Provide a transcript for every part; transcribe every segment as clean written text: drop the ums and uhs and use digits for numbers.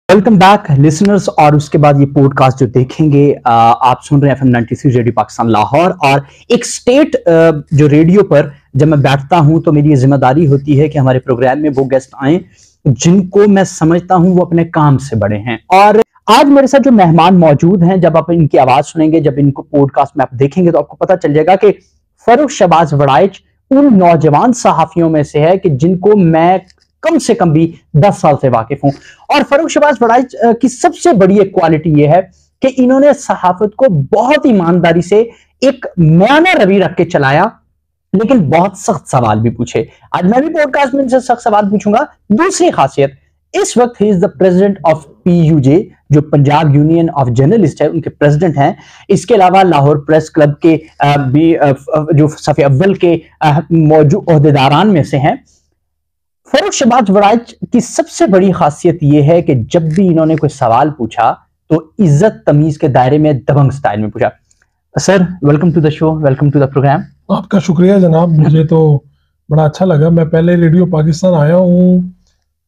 Welcome back listeners. और उसके बाद ये पॉडकास्ट जो देखेंगे, आप सुन रहे हैं FM 93 रेडियो पाकिस्तान लाहौर। और एक स्टेट जो रेडियो पर जब मैं बैठता हूं तो मेरी ये जिम्मेदारी होती है कि हमारे प्रोग्राम में वो गेस्ट आए जिनको मैं समझता हूं वो अपने काम से बड़े हैं। और आज मेरे साथ जो मेहमान मौजूद हैं, जब आप इनकी आवाज सुनेंगे, जब इनको पॉडकास्ट में आप देखेंगे तो आपको पता चल जाएगा कि फर्रुख शहबाज वड़ाइच उन नौजवान सहाफियों में से है कि जिनको मैं कम से कम भी 10 साल से वाकिफ हूं। और फर्रुख शहबाज वड़ाइच की सबसे बड़ी एक क्वालिटी यह है कि इन्होंने सहाफत को बहुत ईमानदारी से एक म्याना रवि रख के चलाया, लेकिन बहुत सख्त सवाल भी पूछे। आज मैं भी पॉडकास्ट में इनसे सख्त सवाल पूछूंगा। दूसरी खासियत, इस वक्त he is the president of PUJ, जो पंजाब यूनियन ऑफ जर्नलिस्ट है, उनके प्रेसिडेंट हैं। इसके अलावा लाहौर प्रेस क्लब के भी जो सफ़े अव्वल के मौजूद ओहदेदारान में से हैं। फर्रुख शहबाज वड़ाइच की सबसे बड़ी खासियत यह है कि जब भी इन्होंने कोई सवाल पूछा तो इज्जत तमीज के दायरे में दबंग स्टाइल में पूछा। Sir, welcome to the show, welcome to the program. आपका शुक्रिया जनाब, मुझे तो बड़ा अच्छा लगा। मैं पहले रेडियो पाकिस्तान आया हूँ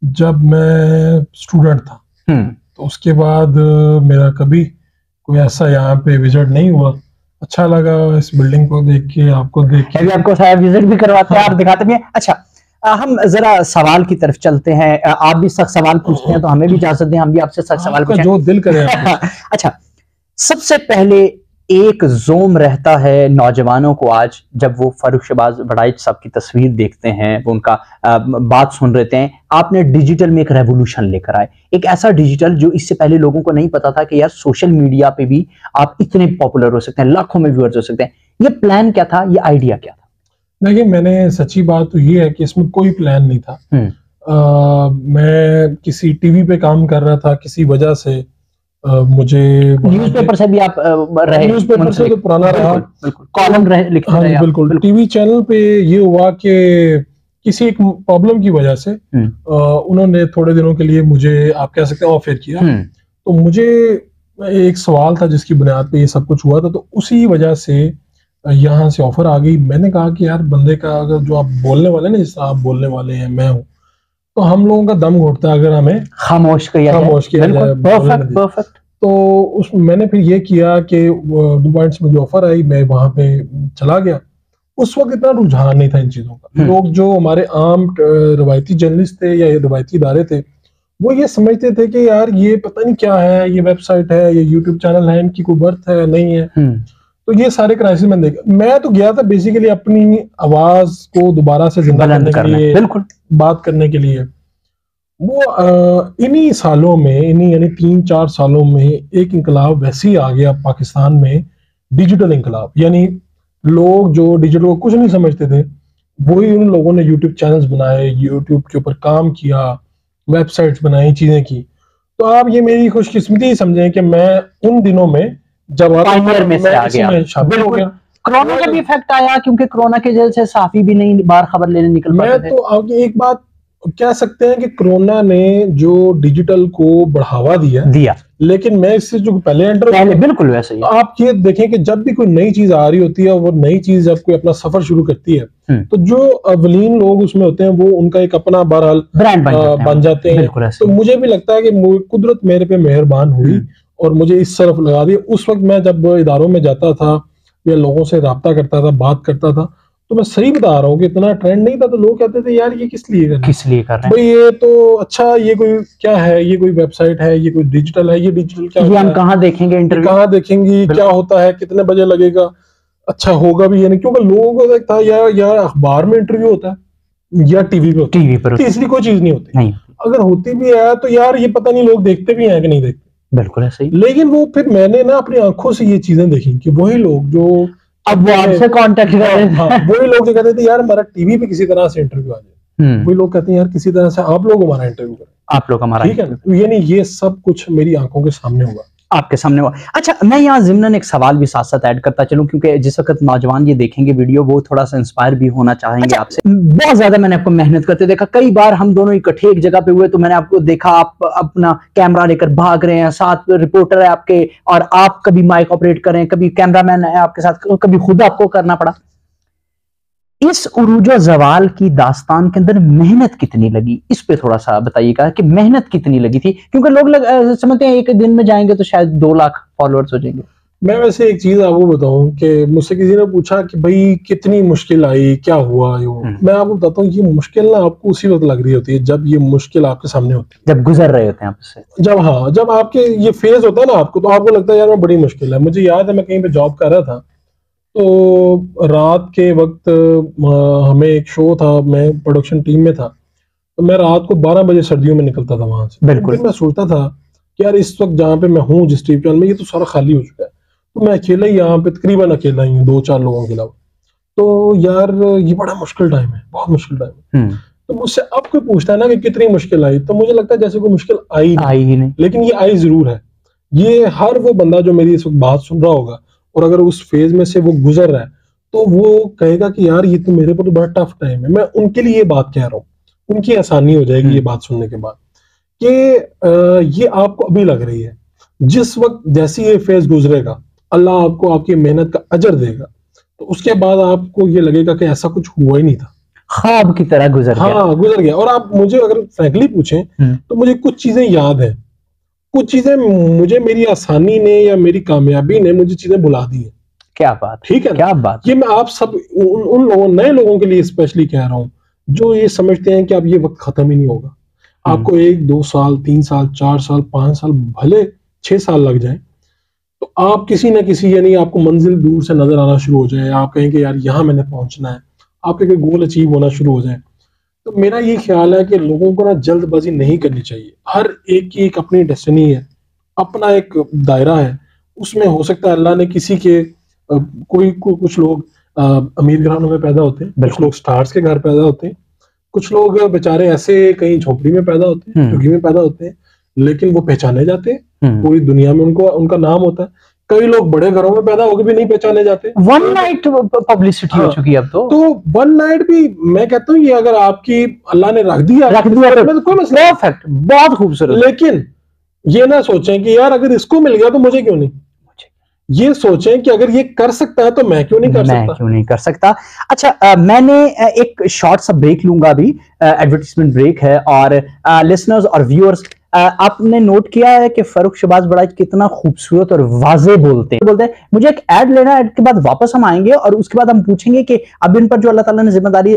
जब मैं स्टूडेंट था, तो उसके बाद मेरा कभी कोई ऐसा यहाँ पे विजिट नहीं हुआ। अच्छा लगा इस बिल्डिंग को देख के, आपको देख के। आपको विजिट भी करवाते हैं, आप दिखाते भी हैं। अच्छा, हम जरा सवाल की तरफ चलते हैं। आप भी सख्त सवाल पूछते हैं तो हमें भी इजाजत दें, हम भी आपसे सख्त सवाल पूछें, जो दिल करे। अच्छा, सबसे पहले एक जोम रहता है नौजवानों को आज जब वो फर्रुख शहबाज वड़ाइच साहब की तस्वीर देखते हैं, वो उनका बात सुन रहे थे। आपने डिजिटल में एक रेवोल्यूशन लेकर आए, एक ऐसा डिजिटल जो इससे पहले लोगों को नहीं पता था कि यार सोशल मीडिया पे भी आप इतने पॉपुलर हो सकते हैं, लाखों में व्यूअर्स हो सकते हैं। ये प्लान क्या था, ये आइडिया क्या था? देखिए, मैंने सच्ची बात तो ये है कि इसमें कोई प्लान नहीं था। मैं किसी टीवी पे काम कर रहा था, किसी वजह से मुझे न्यूज़पेपर से भी आप रहे? न्यूज़पेपर से तो पुराना रहा, कॉलम लिखते रहे। बिल्कुल। टीवी चैनल पे ये हुआ कि किसी एक प्रॉब्लम की वजह से उन्होंने थोड़े दिनों के लिए मुझे, आप कह सकते हैं, ऑफर किया। तो मुझे एक सवाल था जिसकी बुनियाद पे ये सब कुछ हुआ था, तो उसी वजह से यहाँ से ऑफर आ गई। मैंने कहा कि यार, बंदे का अगर जो आप बोलने वाले ना, जिस आप बोलने वाले हैं, मैं हूँ, तो हम लोगों का दम घुटता है अगर हमें खामोश किया जाए। परफेक्ट। तो उस मैंने फिर ये किया कि दुबई से मुझे ऑफर आई, मैं वहां पे चला गया। उस वक्त इतना रुझान नहीं था इन चीजों का। लोग जो हमारे आम रवायती जर्नलिस्ट थे या रवायती इदारे थे, वो ये समझते थे कि यार ये पता नहीं क्या है, ये वेबसाइट है, ये यूट्यूब चैनल है, इनकी कोई बर्थ है नहीं है। तो ये सारे क्राइसिस मैंने देखा। मैं तो गया था बेसिकली अपनी आवाज को दोबारा से जिंदा करने के लिए, बिल्कुल बात करने के लिए। वो इन्हीं सालों में, इन्हीं यानी 3-4 सालों में एक इंकलाब वैसे ही आ गया पाकिस्तान में, डिजिटल इंकलाब। यानी लोग जो डिजिटल को कुछ नहीं समझते थे, वही उन लोगों ने यूट्यूब चैनल्स बनाए, यूट्यूब के ऊपर काम किया, वेबसाइट्स बनाई, चीजें की। तो आप ये मेरी खुशकिस्मती समझें कि मैं उन दिनों में जब में से आ गया, शामिल हो गया। कोरोना का भी इफेक्ट आया, क्योंकि कोरोना के जल से साफी भी नहीं बार खबर लेने निकल पाते थे। मैं तो आगे एक बात कह सकते हैं कि कोरोना ने जो डिजिटल को बढ़ावा दिया, लेकिन मैं इससे जो पहले बिल्कुल वैसे ही। आप ये देखें कि जब भी कोई नई चीज आ रही होती है, वो नई चीज जब कोई अपना सफर शुरू करती है, तो जो अवलीन लोग उसमें होते हैं, वो उनका एक अपना बहरहाल ब्रांड बन जाते हैं। तो मुझे भी लगता है कि कुदरत मेरे पे मेहरबान हुई और मुझे इस तरफ लगा दिया। उस वक्त मैं जब इदारों में जाता था या लोगों से रब्ता करता था, बात करता था, तो मैं सही बता रहा हूँ कि इतना ट्रेंड नहीं था। तो लोग कहते थे यार ये किस लिए कर रहे हैं भाई, ये तो अच्छा, ये कोई क्या है, ये कोई वेबसाइट है, ये कोई डिजिटल है, ये डिजिटल क्या है, हम कहाँ देखेंगे इंटरव्यू, कहाँ देखेंगे, क्या होता है, कितने बजे लगेगा, अच्छा होगा भी या नहीं। क्योंकि लोगों को लगता है यार अखबार में इंटरव्यू होता है या टीवी पर तीसरी कोई चीज नहीं होती। अगर होती भी है तो यार ये पता नहीं लोग देखते भी हैं कि नहीं देखते। बिल्कुल ऐसे ही। लेकिन वो फिर मैंने ना अपनी आंखों से ये चीजें देखी कि वही लोग जो अब वो आपसे कांटेक्ट कर रहे हैं, वही लोग जो कहते थे यार हमारा टीवी पे किसी तरह से इंटरव्यू आ जाए, वही लोग कहते हैं यार किसी तरह से आप लोग हमारा इंटरव्यू करें, आप लोग हमारा, ठीक है। तो यानी ये सब कुछ मेरी आंखों के सामने हुआ, आपके सामने हुआ। अच्छा, मैं यहाँ ज़िम्नन एक सवाल भी साथ साथ ऐड करता चलूं, क्योंकि जिस वक्त नौजवान ये देखेंगे वीडियो, वो थोड़ा सा इंस्पायर भी होना चाहेंगे आपसे। बहुत ज्यादा मैंने आपको मेहनत करते देखा, कई बार हम दोनों इकट्ठे एक जगह पे हुए तो मैंने आपको देखा, आप अपना कैमरा लेकर भाग रहे हैं, साथ रिपोर्टर है आपके, और आप कभी माइक ऑपरेट करें, कभी कैमरामैन है आपके साथ, कभी खुद आपको करना पड़ा। इस उरूज जवाल की दास्तान के अंदर मेहनत कितनी लगी, इस पे थोड़ा सा बताइएगा कि मेहनत कितनी लगी थी, क्योंकि लोग समझते हैं एक दिन में जाएंगे तो शायद 2 लाख फॉलोअर्स हो जाएंगे। मैं वैसे एक चीज आपको बताऊं कि मुझसे किसी ने पूछा कि भाई कितनी मुश्किल आई, क्या हुआ यो, मैं आपको बताता हूँ ये मुश्किल ना आपको उसी वक्त लग रही होती है जब ये मुश्किल आपके सामने होती है, जब गुजर रहे होते हैं आपसे, जब आपके ये फेज होता है ना आपको, तो आपको लगता है यार मैं बड़ी मुश्किल है। मुझे याद है मैं कहीं पे जॉब कर रहा था, तो रात के वक्त हमें एक शो था, मैं प्रोडक्शन टीम में था, तो मैं रात को 12 बजे सर्दियों में निकलता था वहां से। बिल्कुल। मैं सोचता था कि यार इस वक्त जहाँ पे मैं हूँ जिस टीवी चैनल में, ये तो सारा खाली हो चुका है, तो मैं अकेला ही यहाँ पे तकरीबन अकेला ही हूँ 2-4 लोगों के अलावा। तो यार ये बड़ा मुश्किल टाइम है, बहुत मुश्किल टाइम है। तो मुझसे अब कोई पूछता है ना कि कितनी मुश्किल आई, तो मुझे लगता है जैसे कोई मुश्किल आई ही नहीं, लेकिन ये आई जरूर है। ये हर वो बंदा जो मेरी इस वक्त बात सुन रहा होगा और अगर उस फेज में से वो गुजर रहा है, तो वो कहेगा कि यार ये तो मेरे पर तो बड़ा टफ टाइम है। मैं उनके लिए ये बात कह रहा हूँ, उनकी आसानी हो जाएगी ये बात सुनने के बाद कि ये आपको अभी लग रही है, जिस वक्त जैसे ये फेज गुजरेगा अल्लाह आपको आपकी मेहनत का अजर देगा, तो उसके बाद आपको ये लगेगा कि ऐसा कुछ हुआ ही नहीं था, ख्वाब की तरह गुजर गया। हाँ गुजर गया। और आप मुझे अगर फ्रैंकली पूछें तो मुझे कुछ चीजें याद है, कुछ चीजें मुझे मेरी आसानी ने या मेरी कामयाबी ने मुझे चीजें भुला दी है। क्या बात, ठीक है, क्या बात। ये मैं आप सब उन लोगों, नए लोगों के लिए स्पेशली कह रहा हूँ जो ये समझते हैं कि अब ये वक्त खत्म ही नहीं होगा, आपको 1-2 साल 3 साल 4 साल 5 साल भले 6 साल लग जाए, तो आप किसी ना किसी, यानी आपको मंजिल दूर से नजर आना शुरू हो जाए, आप कहें कि यार यहाँ मैंने पहुंचना है, आपके कोई गोल अचीव होना शुरू हो जाए। तो मेरा ये ख्याल है कि लोगों को ना जल्दबाजी नहीं करनी चाहिए। हर एक की एक अपनी डेस्टिनी है, अपना एक दायरा है, उसमें हो सकता है अल्लाह ने किसी के कुछ लोग अमीर घरानों में पैदा होते हैं, कुछ लोग स्टार्स के घर पैदा होते हैं, कुछ लोग बेचारे ऐसे कहीं झोपड़ी में पैदा होते हैं, झुग्गी में पैदा होते हैं, लेकिन वो पहचाने जाते हैं, पूरी दुनिया में उनको उनका नाम होता है। कई लोग बड़े घरों में पैदा होकर भी नहीं पहचाने जाते। वन नाइट पब्लिसिटी हो चुकी है अब तो वन नाइट भी मैं कहता हूँ ये अगर आपकी अल्लाह ने रख दिया तो कोई मसला, परफेक्ट, बहुत खूबसूरत। लेकिन ये ना सोचें कि यार अगर इसको मिल गया तो मुझे क्यों नहीं, ये सोचें कि अगर ये कर सकता है तो मैं क्यों नहीं कर सकता। अच्छा, मैंने एक शॉर्ट सा ब्रेक लूंगा अभी, एडवर्टाइजमेंट ब्रेक है, और लिसनर्स और व्यूअर्स, आपने नोट किया है कि फारूक शहबाज बड़ाइच कितना खूबसूरत और वाजे बोलते हैं। मुझे एक ऐड लेना है, ऐड के बाद वापस हम आएंगे और उसके बाद हम पूछेंगे कि अब इन पर जो अल्लाह ताला ने जिम्मेदारी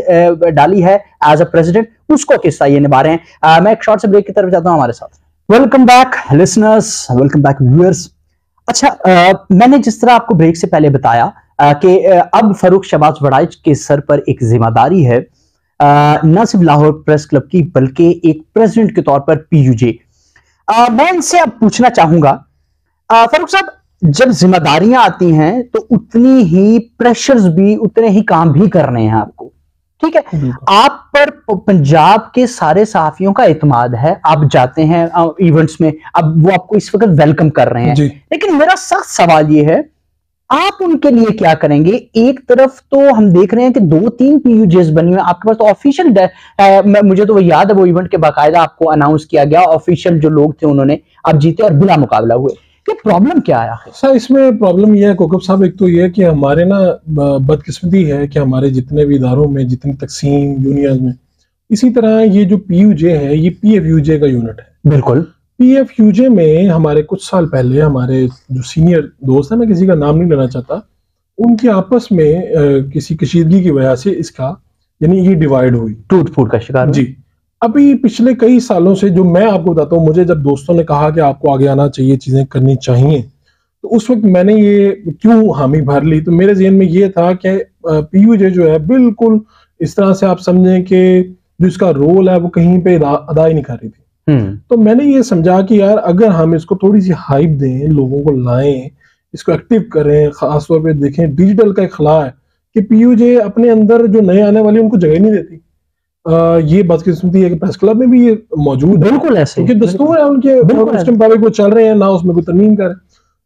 डाली है एज अ प्रेसिडेंट, उसको किस तरह ये निभा रहे हैं। मैं एक शॉर्ट से ब्रेक की तरफ जाता हूं, हमारे साथ। Welcome back listeners, welcome back viewers. अच्छा, मैंने जिस तरह आपको ब्रेक से पहले बताया कि अब फारूक शहबाज बड़ाइच के सर पर एक जिम्मेदारी है, न सिर्फ लाहौर प्रेस क्लब की बल्कि एक प्रेसिडेंट के तौर पर पीयूजे। मैं इनसे अब पूछना चाहूंगा, फारूक साहब, जब जिम्मेदारियां आती हैं तो उतनी ही प्रेशर्स भी, उतने ही काम भी करने हैं आपको, ठीक है। आप पर पंजाब के सारे सहाफियों का एतमाद है, आप जाते हैं इवेंट्स में, अब वो आपको इस वक्त वेलकम कर रहे हैं, लेकिन मेरा सख्त सवाल ये है, आप उनके लिए क्या करेंगे? एक तरफ तो हम देख रहे हैं कि 2-3 पीयूजेस बनी हुई, आपके पास तो ऑफिशियल, मुझे तो वो याद है, वो इवेंट के बाकायदा आपको अनाउंस किया गया, ऑफिशियल जो लोग थे उन्होंने, आप जीते और बिला मुकाबला हुए। ये प्रॉब्लम क्या है आखिर? सर इसमें प्रॉब्लम यह है कोकब साहब, एक तो यह है कि हमारे ना बदकिस्मती है कि हमारे जितने भी इदारों में, जितनी तकसीम यूनियन में, इसी तरह ये जो पीयूजे है ये पीएफयूजे का यूनिट है। बिल्कुल। पीएफयूजे में हमारे कुछ साल पहले हमारे जो सीनियर दोस्त है, मैं किसी का नाम नहीं लेना चाहता, उनकी आपस में किसी कशीदगी की वजह से इसका, यानी ये डिवाइड हुई, टूट फूट का शिकार जी। अभी पिछले कई सालों से जो मैं आपको बताता हूँ, मुझे जब दोस्तों ने कहा कि आपको आगे आना चाहिए, चीजें करनी चाहिए, तो उस वक्त मैंने ये क्यों हामी भर ली, तो मेरे जहन में ये था कि पीयूजे जो है बिल्कुल इस तरह से आप समझें कि जो इसका रोल है वो कहीं पे अदा ही नहीं कर रही थी। तो मैंने ये समझा कि यार अगर हम इसको थोड़ी सी हाइप दें, लोगों को लाएं, इसको एक्टिव करें, खासतौर पे देखें डिजिटल का एक खला है कि पीयूजे अपने अंदर जो नए आने वाले उनको जगह नहीं देती। ये बदकिस्मती है कि प्रेस क्लब में भी ये मौजूद है, बिल्कुल ऐसे, क्योंकि दस्तूर है उनके, उसके मुताबिक वो चल रहे हैं, ना उसमें कोई तरमीम करे।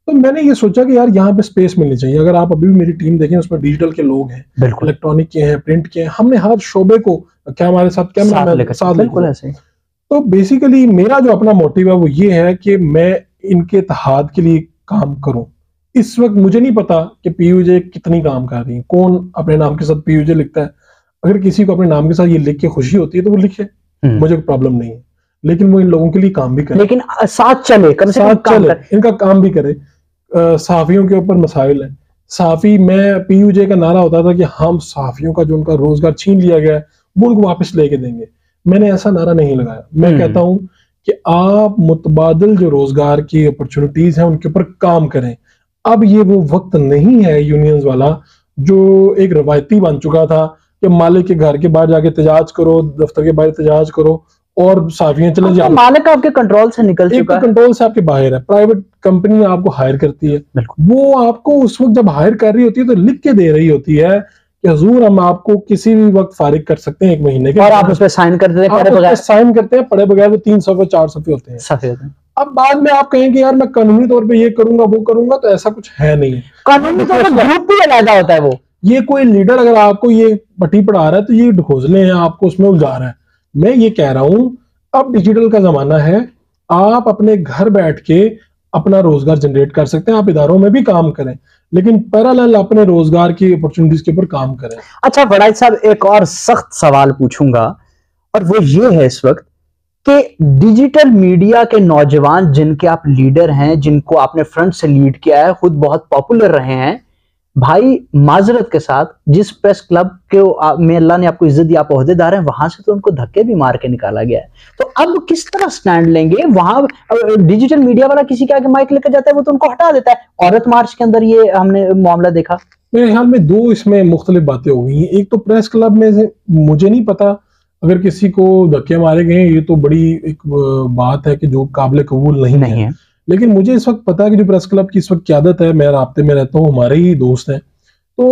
तो मैंने ये सोचा कि यार यहाँ पे स्पेस मिलनी चाहिए। अगर आप अभी भी मेरी टीम देखें, उसमें डिजिटल के लोग हैं, इलेक्ट्रॉनिक के हैं, प्रिंट के हैं, हमने हर शोबे को क्या हमारे साथ कैमरा साथ बिल्कुल ऐसे। तो बेसिकली मेरा जो अपना मोटिव है वो ये है कि मैं इनके इत्तेहाद के लिए काम करूं। इस वक्त मुझे नहीं पता कि पीयूजे कितनी काम कर रही है, कौन अपने नाम के साथ पीयूजे लिखता है, अगर किसी को अपने नाम के साथ ये लिख के खुशी होती है तो वो लिखे, मुझे कोई प्रॉब्लम नहीं है, लेकिन वो इन लोगों के लिए काम भी करे, लेकिन साथ चले, कम से कम काम करे, इनका काम भी करे। सहाफियों के ऊपर मसाइल है। सहाफी, मैं पीयूजे का नारा होता था कि हम सहाफियों का जो उनका रोजगार छीन लिया गया है वो उनको वापस लेके देंगे। मैंने ऐसा नारा नहीं लगाया। मैं कहता हूं कि आप मुतबादिल जो रोजगार की अपॉर्चुनिटीज हैं उनके ऊपर काम करें। अब ये वो वक्त नहीं है यूनियंस वाला जो एक रवायती बन चुका था कि मालिक के घर के बाहर जाके एहतजाज करो, दफ्तर के बाहर एहतजाज करो और साफियां चले जाओ। मालिक आपके कंट्रोल से निकल चुका है, कंट्रोल से आपके बाहर है। प्राइवेट कंपनी आपको हायर करती है, वो आपको उस वक्त जब हायर कर रही होती है तो लिख के दे रही होती है कि हुजूर हम आपको किसी भी वक्त फारिग कर सकते हैं 1 महीने के, और आप उस पर साइन करते हैं, पढ़े बगैर साइन करते हैं, पढ़े बगैर। वो 3 सफ़े 4 सफ़े होते हैं। अब बाद में आप कहें कि यार मैं कानूनी तौर पे ये करूंगा वो करूंगा, तो ऐसा कुछ है नहीं। कानूनी तौर पे ग्रुप भी अलग होता है। वो ये कोई लीडर अगर आपको ये पट्टी पढ़ा रहा है तो ये ढकोसले हैं, आपको उसमें उलझा रहा है। मैं ये कह रहा हूं अब डिजिटल का जमाना है, आप अपने घर बैठ के अपना रोजगार जनरेट कर सकते हैं। आप इदारों में भी काम करें, लेकिन पैरेलल अपने रोजगार की अपॉर्चुनिटीज के ऊपर काम करें। अच्छा वड़ाई साहब, एक और सख्त सवाल पूछूंगा, और वो ये है इस वक्त कि डिजिटल मीडिया के नौजवान जिनके आप लीडर हैं, जिनको आपने फ्रंट से लीड किया है, खुद बहुत पॉपुलर रहे हैं भाई, माजरत के साथ जिस प्रेस क्लब के में अल्लाह ने आपको इज्जत दी, आप ओहदेदार हैं, वहां से तो उनको धक्के भी मार के निकाला गया है। तो अब किस तरह स्टैंड लेंगे? वहां डिजिटल मीडिया वाला किसी के आगे माइक लेकर जाता है, वो तो उनको हटा देता है। औरत मार्च के अंदर ये हमने मामला देखा। मेरे ख्याल में 2 इसमें मुख्तलिफ बातें हो गई। एक तो प्रेस क्लब में से मुझे नहीं पता अगर किसी को धक्के मारे गए, ये तो बड़ी एक बात है कि जो काबिल कबूल नहीं है। लेकिन मुझे इस वक्त पता है कि जो प्रेस क्लब की इस वक्त क़यादत है, मैं राब्ते में रहता हूँ, हमारे ही दोस्त हैं, तो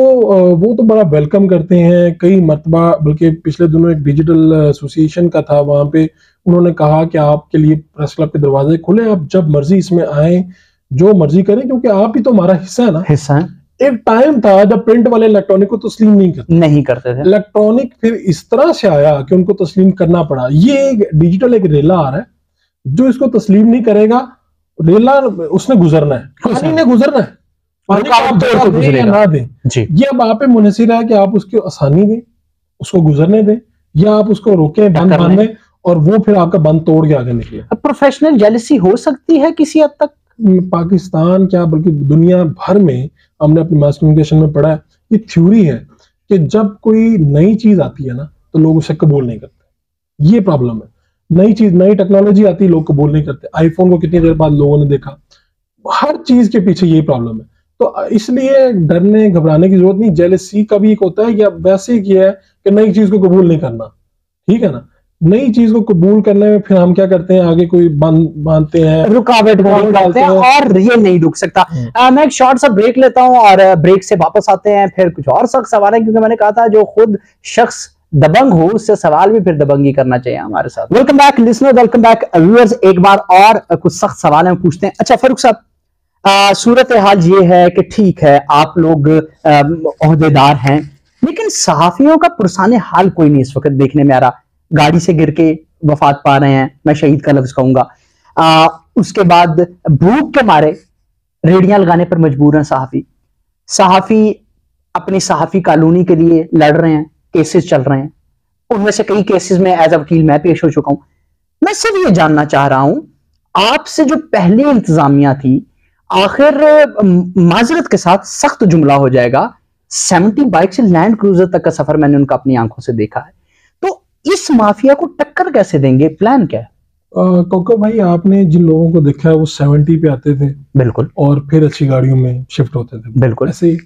वो तो बड़ा वेलकम करते हैं। कई मरतबा, बल्कि पिछले दिनों एक डिजिटल एसोसिएशन का था, वहां पे उन्होंने कहा कि आपके लिए प्रेस क्लब के दरवाजे खुले, आप जब मर्जी इसमें आए, जो मर्जी करें, क्योंकि आप ही तो हमारा हिस्सा है ना। हिस्सा है। एक टाइम था जब प्रिंट वाले इलेक्ट्रॉनिक को तस्लीम नहीं करते थे। इलेक्ट्रॉनिक फिर इस तरह से आया कि उनको तस्लीम करना पड़ा। ये एक डिजिटल एक रेला आ रहा है, जो इसको तस्लीम नहीं करेगा, रेला उसने गुजरना है, पानी ने गुजरना है, पानी का आप दे या ना दे, ये अब आप पे मुनहसिर है कि आप उसकी आसानी दें, उसको गुजरने दें, या आप उसको रोकें, बंद बांधें, और वो फिर आपका बंद तोड़ के आगे निकले। अब प्रोफेशनल जेलसी हो सकती है किसी हद तक। पाकिस्तान क्या बल्कि दुनिया भर में, हमने अपनी मास कम्युनिकेशन में पढ़ा है, ये थ्योरी है कि जब कोई नई चीज आती है ना तो लोग उसे कबूल नहीं करते। ये प्रॉब्लम है। नई चीज, नई टेक्नोलॉजी आती है, लोग कबूल नहीं करते। आईफोन को कितनी देर बाद लोगों ने देखा। हर चीज के पीछे यही प्रॉब्लम है। तो इसलिए डरने घबराने की जरूरत नहीं। जेलसी का भी एक होता है कि अब वैसे ही किया है कि नई चीज को कबूल नहीं करना, ठीक है ना। नई चीज को कबूल करने में फिर हम क्या करते हैं, आगे कोई बांधते हैं, रुकावट डालते हैं, और ये नहीं रुक सकता। मैं एक शॉर्ट सा ब्रेक लेता हूं और ब्रेक से वापस आते हैं। फिर कुछ और सख्त सवाल है, क्योंकि मैंने कहा था जो खुद शख्स दबंग हो उससे सवाल भी फिर दबंगी करना चाहिए हमारे साथ। Welcome back listener, welcome back viewers. एक बार और कुछ सख्त सवाल हम पूछते हैं। अच्छा फारूक साहब, सूरत हाल ये है कि ठीक है आप लोग ओहदेदार हैं, लेकिन सहाफियों का पुरसाने हाल कोई नहीं इस वक्त देखने में आ रहा। गाड़ी से गिर के वफात पा रहे हैं, मैं शहीद का लफ्ज कहूंगा। उसके बाद भूख के मारे रेडियां लगाने पर मजबूर हैं सहाफी अपनी सहाफी कॉलोनी के लिए लड़ रहे हैं, केसेस चल रहे हैं। उनमें से कई केसेस में एज अ वकील मैं पेश हो चुका हूं। मैं सिर्फ ये जानना चाह रहा हूं आपसे, जो पहले इंतजामिया थी, आखिर माजरत के साथ सख्त जुमला हो जाएगा, 70 बाइक से लैंड क्रूजर तक का सफर मैंने उनका अपनी आंखों से देखा है। तो इस माफिया को टक्कर कैसे देंगे, प्लान क्या है? कोको भाई, आपने जिन लोगों को देखा है वो 70 पे आते थे, बिल्कुल, और फिर अच्छी गाड़ियों में शिफ्ट होते थे, बिल्कुल ऐसे ही।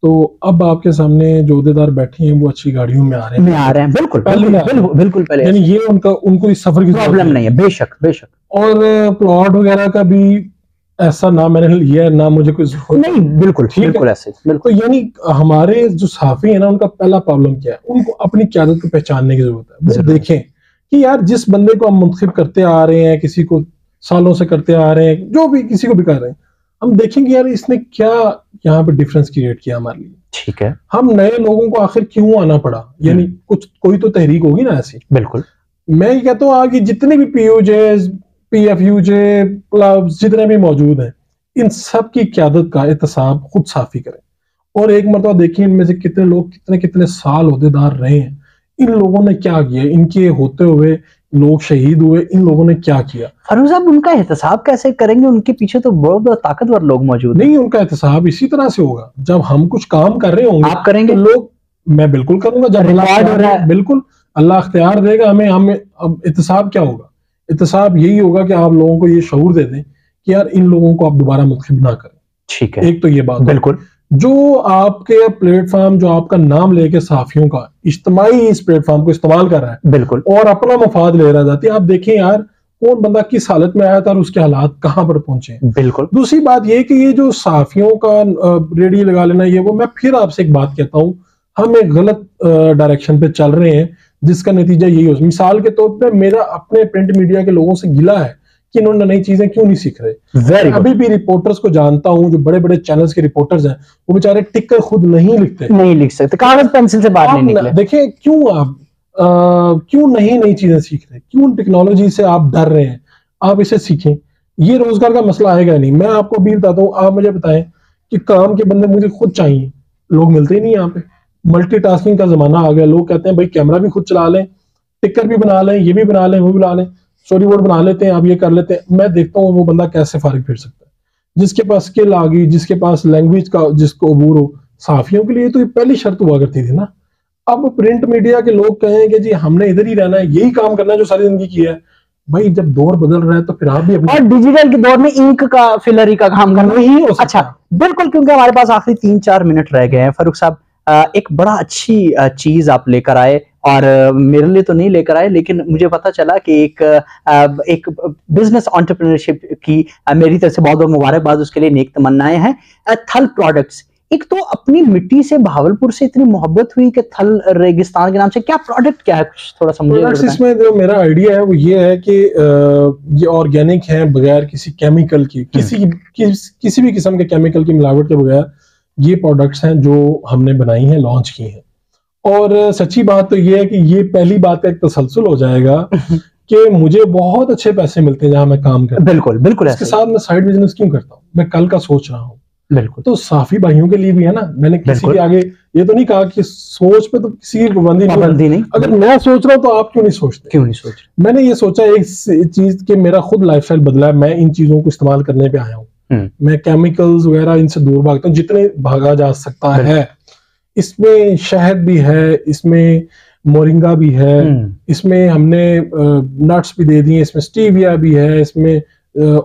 तो अब आपके सामने जो ओहदेदार बैठे हैं वो अच्छी गाड़ियों में आ रहे हैं, बिल्कुल पहले, यानी ये उनको इस सफर की प्रॉब्लम नहीं है। बेशक और प्लॉट वगैरह का भी ऐसा ना मैंने लिया है, ना मुझे कोई नहीं, बिल्कुल ऐसे। तो यानी हमारे जो सहाफी है ना, उनका पहला प्रॉब्लम क्या है, उनको अपनी क़यादत को पहचानने की जरूरत है। वो देखें कि यार जिस बंदे को हम मुंतखब करते आ रहे हैं, किसी को सालों से करते आ रहे हैं, जो भी किसी को भी कर रहे हैं, हम देखेंगे यार इसने क्या यहाँ पे डिफरेंस क्रिएट किया हमारे लिए। ठीक है, हम नए लोगों को आखिर क्यों आना पड़ा, यानी कोई तो तहरीक होगी ना ऐसी। बिल्कुल, मैं ये कहता हूँ आगे जितने भी पीयूजे, पीएफयूजे क्लब्स जितने भी मौजूद हैं, इन सब की क़यादत का एहतसाब खुद सहाफी करें। और एक मरतबा देखिए इनमें से कितने लोग कितने कितने साल ओहदेदार रहे हैं, इन लोगों ने क्या किया, इनके होते हुए लोग शहीद हुए, इन लोगों ने क्या किया। फारूक साहब, उनका एहतसाब कैसे करेंगे? उनके पीछे तो बहुत बहुत ताकतवर लोग मौजूद हैं। नहीं, उनका एहतसाब इसी तरह से होगा, जब हम कुछ काम कर रहे होंगे आप करेंगे? तो लोग, मैं बिल्कुल करूंगा, जब रिकॉर्ड हो रहा है। बिल्कुल अल्लाह अख्तियार देगा हमें। हमें अब एहतसाब क्या होगा? एहतसाब यही होगा कि आप लोगों को ये शऊर दे दें कि यार इन लोगों को आप दोबारा मुंतखब ना करें। ठीक है, एक तो ये बात है। बिल्कुल। जो आपके प्लेटफॉर्म, जो आपका नाम लेके सहाफियों का इज्तिमाई इस प्लेटफॉर्म को इस्तेमाल कर रहा है बिल्कुल, और अपना मफाद ले रहा जाती है, आप देखें यार कौन बंदा किस हालत में आया था और उसके हालात कहां पर पहुंचे। बिल्कुल। दूसरी बात ये कि ये जो सहाफियों का रेडी लगा लेना, ये वो, मैं फिर आपसे एक बात कहता हूँ, हम एक गलत डायरेक्शन पे चल रहे हैं जिसका नतीजा यही हो। मिसाल के तौर पे मेरा अपने प्रिंट मीडिया के लोगों से गिला है कि इन्होंने नई चीजें क्यों नहीं सीख रहे। अभी भी रिपोर्टर्स को जानता हूं, जो बड़े बड़े चैनल्स के रिपोर्टर्स हैं, वो बेचारे टिकर खुद नहीं लिखते, नहीं लिख सकते, कागज पेंसिल से बाहर नहीं निकले। देखिए क्यों आप क्यों नई चीजें सीख रहे हैं, क्यों टेक्नोलॉजी से आप डर रहे हैं? आप इसे सीखें, ये रोजगार का मसला आएगा नहीं। मैं आपको अभी बताता हूँ, आप मुझे बताएं कि काम के बंदे मुझे खुद चाहिए, लोग मिलते ही नहीं यहाँ पे। मल्टीटास्किंग का जमाना आ गया, लोग कहते हैं भाई कैमरा भी खुद चला लें, टिकर भी बना लें, ये भी बना लें, वो भी बना लें, स्टोरी बोर्ड बना लेते हैं, आप ये कर लेते हैं। मैं देखता हूँ वो बंदा कैसे फारिग फिर सकता है, जिसके पास स्किल आ गई, जिसके पास लैंग्वेज का जिसको अबूर हो। साफियों के लिए तो ये पहली शर्त हुआ करती थी ना। अब प्रिंट मीडिया के लोग कहें कि जी हमने इधर ही रहना है, यही काम करना है जो सारी जिंदगी किया है। भाई जब दौर बदल रहा है तो फिर आप भी अपनी, और डिजिटल के दौर में इंक का फिलरी का काम करना नहीं हो सकता। अच्छा, बिल्कुल, क्योंकि हमारे पास आखिरी 3-4 मिनट रह गए हैं। फारूक साहब, एक बड़ा अच्छी चीज आप लेकर आए, और मेरे लिए तो नहीं लेकर आए, लेकिन मुझे पता चला कि एक बिजनेस एंटरप्रेन्योरशिप की मेरी तरफ से बहुत बहुत मुबारकबाद, उसके लिए नेक तमन्नाएं हैं। थल प्रोडक्ट्स, एक तो अपनी मिट्टी से, बहावलपुर से इतनी मोहब्बत हुई कि थल रेगिस्तान के नाम से, क्या प्रोडक्ट क्या है, कुछ थोड़ा सा मुझे बताएं। इसमें जो मेरा आइडिया है वो ये है कि ये ऑर्गेनिक है, बगैर किसी केमिकल की, किसी भी किस्म के केमिकल की मिलावट के बगैर ये प्रोडक्ट्स हैं जो हमने बनाई हैं, लॉन्च की हैं। और सच्ची बात तो ये है कि ये पहली बात का एक तसलसल हो जाएगा कि मुझे बहुत अच्छे पैसे मिलते हैं जहां मैं काम करता हूं। बिल्कुल बिल्कुल, इसके साथ मैं साइड बिजनेस क्यों करता हूँ, मैं कल का सोच रहा हूँ। बिल्कुल, तो साफी भाइयों के लिए भी है ना, मैंने किसी के आगे ये तो नहीं कहा कि सोच पे तो किसी की पाबंदी नहीं। अगर मैं सोच रहा हूँ तो आप क्यों नहीं सोचते? क्यों नहीं सोच रहे? मैंने ये सोचा एक चीज कि मेरा खुद लाइफस्टाइल बदला है, मैं इन चीजों को इस्तेमाल करने पे आया हूँ। मैं केमिकल्स वगैरह इनसे दूर भागता हूँ, जितने भागा जा सकता है। इसमें शहद भी है, इसमें मोरिंगा भी है, इसमें हमने नट्स भी दे दिए, इसमें स्टीविया भी है, इसमें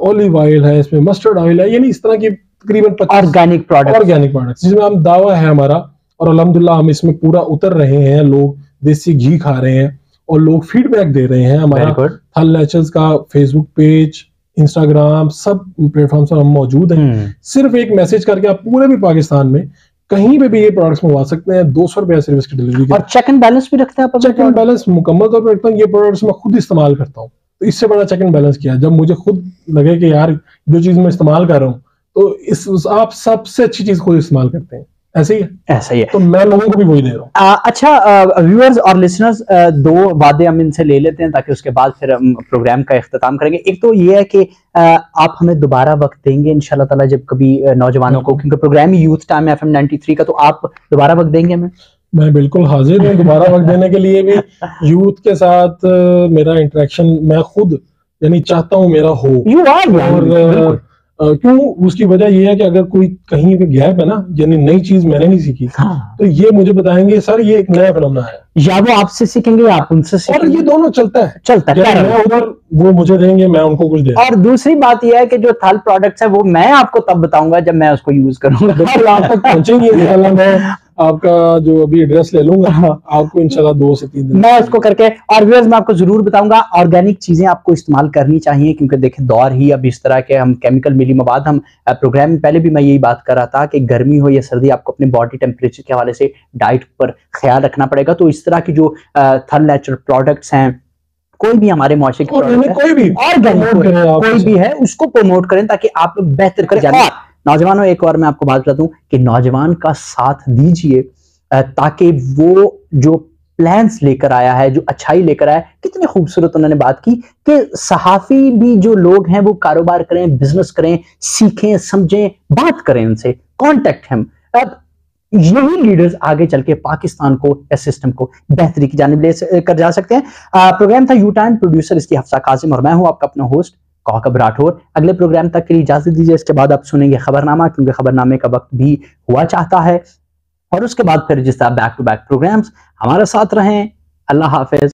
ऑलिव ऑयल है, इसमें मस्टर्ड ऑयल है, यानी इस तरह की तकरीबन ऑर्गेनिक प्रोडक्ट्स जिसमें हम दावा है हमारा, और अल्हम्दुलिल्लाह हम इसमें पूरा उतर रहे हैं। लोग देसी घी खा रहे हैं और लोग फीडबैक दे रहे हैं। हमारा थल नेचुरल्स का फेसबुक पेज, इंस्टाग्राम, सब प्लेटफॉर्म पर हम मौजूद हैं। सिर्फ एक मैसेज करके आप पूरे भी पाकिस्तान में कहीं पे भी ये प्रोडक्ट्स मंगवा सकते हैं, 200 रुपए सिर्फ इसकी डिलीवरी। और चेक एंड बैलेंस भी रखते हैं आप? चेक एंड बैलेंस मुकम्मल तौर पर रखता हूँ। ये प्रोडक्ट्स मैं खुद इस्तेमाल करता हूँ, तो इससे बड़ा चेक एंड बैलेंस किया जब मुझे खुद लगे कि यार जो चीज मैं इस्तेमाल कर रहा हूँ, तो आप सबसे अच्छी चीज खुद इस्तेमाल करते हैं। ऐसे ही है, ऐसा ही है, तो मैं लोगों को भी वही दे रहा हूँ। अच्छा, व्यूअर्स और लिसनर्स, दो वादे हम इनसे ले लेते हैं ताकि उसके बाद फिर हम प्रोग्राम का इख्तिताम करेंगे। एक तो ये है कि आप हमें दोबारा वक्त देंगे इंशाल्लाह ताला, जब कभी नौजवानों को, क्योंकि प्रोग्राम ही यूथ टाइम FM 93 का, तो आप दोबारा वक्त देंगे हमें? मैं बिल्कुल हाजिर हूँ दोबारा वक्त देने के लिए भी। यूथ के साथ मेरा इंटरेक्शन मैं खुद यानी चाहता हूँ मेरा हो। और क्यों, उसकी वजह यह है कि अगर कोई कहीं पे गैप है ना, यानी नई चीज मैंने नहीं सीखी, तो ये मुझे बताएंगे सर ये एक नया फिनोमेना है, या वो आपसे सीखेंगे या आप उनसे सीखेंगे, और ये दोनों चलता है। मैं उधर, वो मुझे देंगे, मैं उनको कुछ देंगे। और दूसरी बात यह है कि जो थल प्रोडक्ट्स है वो मैं आपको तब बताऊंगा जब मैं उसको यूज करूंगा। बिल्कुल, आप तक पहुंचेंगे इंशाल्लाह। मैं आपका जो अभी एड्रेस ले लूंगा, आपको इंशाल्लाह 2 से 3 दिन मैं उसको करके, और व्यूअर्स मैं आपको जरूर बताऊंगा ऑर्गेनिक चीजें आपको इस्तेमाल करनी चाहिए, क्योंकि देखें दौर ही अब इस तरह के, हम केमिकल मिली मवाद, हम प्रोग्राम में पहले भी मैं यही बात कर रहा था कि गर्मी हो या सर्दी, आपको अपने बॉडी टेम्परेचर के हवाले से डाइट पर ख्याल रखना पड़ेगा। तो इस तरह की जो थल नेचुरल प्रोडक्ट्स हैं, कोई भी हमारे मुआशरे के प्रोडक्ट, कोई भी ऑर्गेनिक कोई भी है, उसको प्रमोट करें ताकि आप बेहतर करें। नौजवानों, एक और मैं आपको बात बता दूं कि नौजवान का साथ दीजिए ताकि वो जो प्लान्स लेकर आया है, जो अच्छाई लेकर आया है, कितनी खूबसूरत उन्होंने बात की कि सहाफी भी जो लोग हैं वो कारोबार करें, बिजनेस करें, सीखें, समझें, बात करें, उनसे कांटेक्ट हम। अब यही लीडर्स आगे चल के पाकिस्तान को, इस सिस्टम को बेहतरी की जानिब ले कर जा सकते हैं। प्रोग्राम था यू टाइम, प्रोड्यूसर इसकी हफ्सा कासिम और मैं हूं आपका अपना होस्ट कौकब राठौर। अगले प्रोग्राम तक के लिए इजाजत दीजिए। इसके बाद आप सुनेंगे खबरनामा, क्योंकि खबरनामे का वक्त भी हुआ चाहता है, और उसके बाद फिर जिस तरह बैक टू बैक प्रोग्राम्स। हमारे साथ रहें। अल्लाह हाफिज।